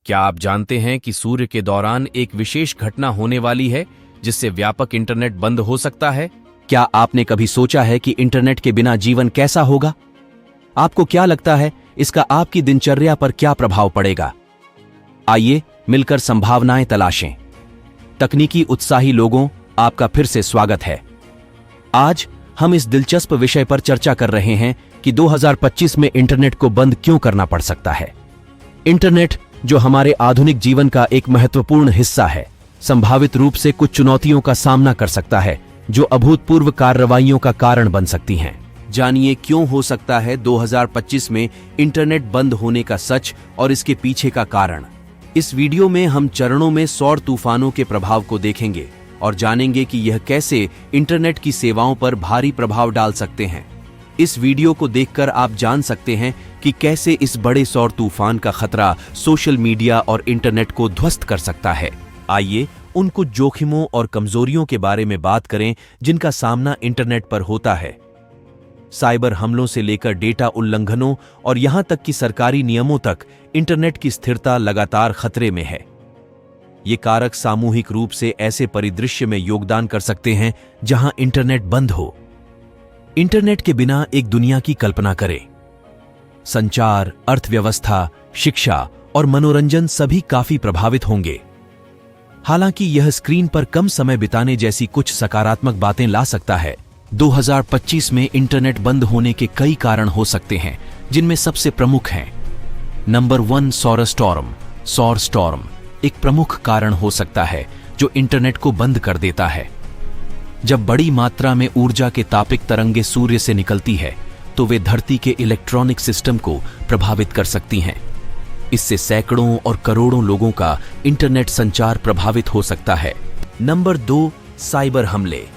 क्या आप जानते हैं कि सूर्य के दौरान एक विशेष घटना होने वाली है जिससे व्यापक इंटरनेट बंद हो सकता है? क्या आपने कभी सोचा है कि इंटरनेट के बिना जीवन कैसा होगा? आपको क्या लगता है इसका आपकी दिनचर्या पर क्या प्रभाव पड़ेगा? आइए मिलकर संभावनाएं तलाशें। तकनीकी उत्साही लोगों, आपका फिर से स्वागत है। आज हम इस दिलचस्प विषय पर चर्चा कर रहे हैं कि 2025 में इंटरनेट को बंद क्यों करना पड़ सकता है। इंटरनेट, जो हमारे आधुनिक जीवन का एक महत्वपूर्ण हिस्सा है, संभावित रूप से कुछ चुनौतियों का सामना कर सकता है जो अभूतपूर्व कार्रवाइयों का कारण बन सकती हैं। जानिए क्यों हो सकता है 2025 में इंटरनेट बंद होने का सच और इसके पीछे का कारण। इस वीडियो में हम चरणों में सौर तूफानों के प्रभाव को देखेंगे और जानेंगे कि यह कैसे इंटरनेट की सेवाओं पर भारी प्रभाव डाल सकते हैं। इस वीडियो को देखकर आप जान सकते हैं कि कैसे इस बड़े सौर तूफान का खतरा सोशल मीडिया और इंटरनेट को ध्वस्त कर सकता है। आइए उन कुछ जोखिमों और कमजोरियों के बारे में बात करें जिनका सामना इंटरनेट पर होता है। साइबर हमलों से लेकर डेटा उल्लंघनों और यहां तक कि सरकारी नियमों तक, इंटरनेट की स्थिरता लगातार खतरे में है। ये कारक सामूहिक रूप से ऐसे परिदृश्य में योगदान कर सकते हैं जहां इंटरनेट बंद हो। इंटरनेट के बिना एक दुनिया की कल्पना करें। संचार, अर्थव्यवस्था, शिक्षा और मनोरंजन सभी काफी प्रभावित होंगे। हालांकि यह स्क्रीन पर कम समय बिताने जैसी कुछ सकारात्मक बातें ला सकता है। 2025 में इंटरनेट बंद होने के कई कारण हो सकते हैं, जिनमें सबसे प्रमुख हैं। नंबर 1, सौर स्टॉर्म। सौर स्टॉर्म एक प्रमुख कारण हो सकता है जो इंटरनेट को बंद कर देता है। जब बड़ी मात्रा में ऊर्जा के तापिक तरंगे सूर्य से निकलती है तो वे धरती के इलेक्ट्रॉनिक सिस्टम को प्रभावित कर सकती हैं। इससे सैकड़ों और करोड़ों लोगों का इंटरनेट संचार प्रभावित हो सकता है। नंबर 2, साइबर हमले।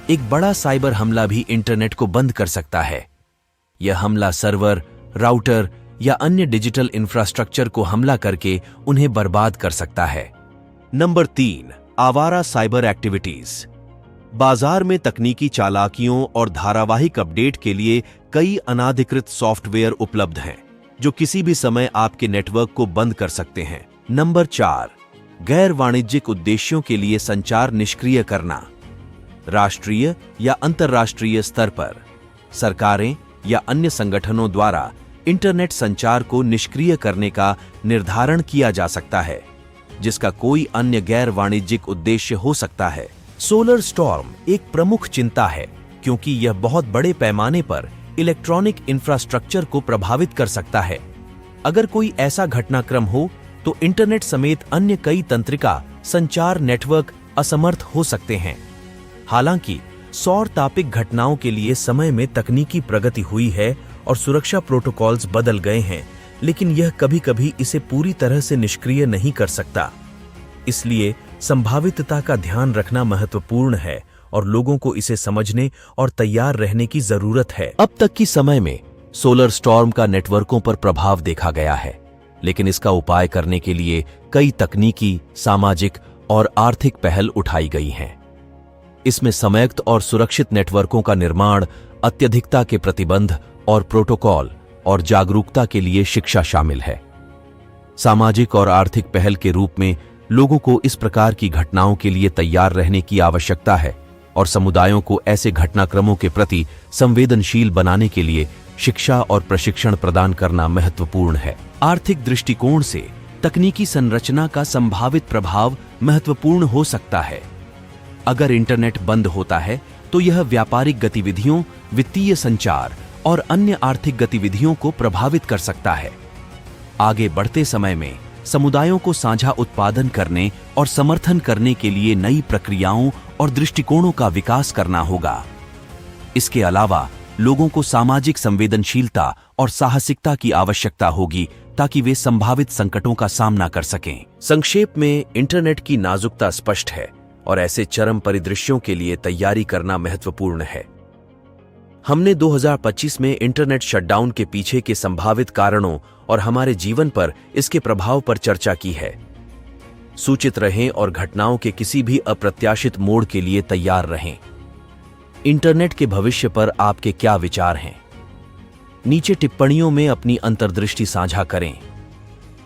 एक बड़ा साइबर हमला भी इंटरनेट को बंद कर सकता है। यह हमला सर्वर, राउटर या अन्य डिजिटल इंफ्रास्ट्रक्चर को हमला करके उन्हें बर्बाद कर सकता है। नंबर 3, आवारा साइबर एक्टिविटीज। बाजार में तकनीकी चालाकियों और धारावाहिक अपडेट के लिए कई अनाधिकृत सॉफ्टवेयर उपलब्ध हैं जो किसी भी समय आपके नेटवर्क को बंद कर सकते हैं। नंबर 4, गैर वाणिज्यिक उद्देश्यों के लिए संचार निष्क्रिय करना। राष्ट्रीय या अंतर्राष्ट्रीय स्तर पर सरकारें या अन्य संगठनों द्वारा इंटरनेट संचार को निष्क्रिय करने का निर्धारण किया जा सकता है, जिसका कोई अन्य गैर वाणिज्यिक उद्देश्य हो सकता है। सोलर स्टॉर्म एक प्रमुख चिंता है क्योंकि यह बहुत बड़े पैमाने पर इलेक्ट्रॉनिक इंफ्रास्ट्रक्चर को प्रभावित कर सकता है। अगर कोई ऐसा घटनाक्रम हो तो इंटरनेट समेत अन्य कई तंत्रिका संचार नेटवर्क असमर्थ हो सकते हैं। हालांकि सौर तापिक घटनाओं के लिए समय में तकनीकी प्रगति हुई है और सुरक्षा प्रोटोकॉल्स बदल गए हैं, लेकिन यह कभी-कभी इसे पूरी तरह से निष्क्रिय नहीं कर सकता। इसलिए संभावितता का ध्यान रखना महत्वपूर्ण है और लोगों को इसे समझने और तैयार रहने की जरूरत है। अब तक की समय में सोलर स्टॉर्म का नेटवर्कों पर प्रभाव देखा गया है, लेकिन इसका उपाय करने के लिए कई तकनीकी, सामाजिक और आर्थिक पहल उठाई गई हैं। इसमें समयक्त और सुरक्षित नेटवर्कों का निर्माण, अत्यधिकता के प्रतिबंध और प्रोटोकॉल और जागरूकता के लिए शिक्षा शामिल है। सामाजिक और आर्थिक पहल के रूप में लोगों को इस प्रकार की घटनाओं के लिए तैयार रहने की आवश्यकता है और समुदायों को ऐसे घटनाक्रमों के प्रति संवेदनशील बनाने के लिए शिक्षा और प्रशिक्षण प्रदान करना महत्वपूर्ण है। आर्थिक दृष्टिकोण से तकनीकी संरचना का संभावित प्रभाव महत्वपूर्ण हो सकता है। अगर इंटरनेट बंद होता है तो यह व्यापारिक गतिविधियों, वित्तीय संचार और अन्य आर्थिक गतिविधियों को प्रभावित कर सकता है। आगे बढ़ते समय में समुदायों को साझा उत्पादन करने और समर्थन करने के लिए नई प्रक्रियाओं और दृष्टिकोणों का विकास करना होगा। इसके अलावा लोगों को सामाजिक संवेदनशीलता और साहसिकता की आवश्यकता होगी ताकि वे संभावित संकटों का सामना कर सकें। संक्षेप में, इंटरनेट की नाजुकता स्पष्ट है और ऐसे चरम परिदृश्यों के लिए तैयारी करना महत्वपूर्ण है। हमने 2025 में इंटरनेट शटडाउन के पीछे के संभावित कारणों और हमारे जीवन पर इसके प्रभाव पर चर्चा की है। सूचित रहें और घटनाओं के किसी भी अप्रत्याशित मोड़ के लिए तैयार रहें। इंटरनेट के भविष्य पर आपके क्या विचार हैं? नीचे टिप्पणियों में अपनी अंतर्दृष्टि साझा करें।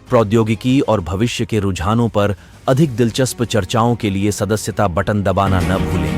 प्रौद्योगिकी और भविष्य के रुझानों पर अधिक दिलचस्प चर्चाओं के लिए सदस्यता बटन दबाना न भूलें।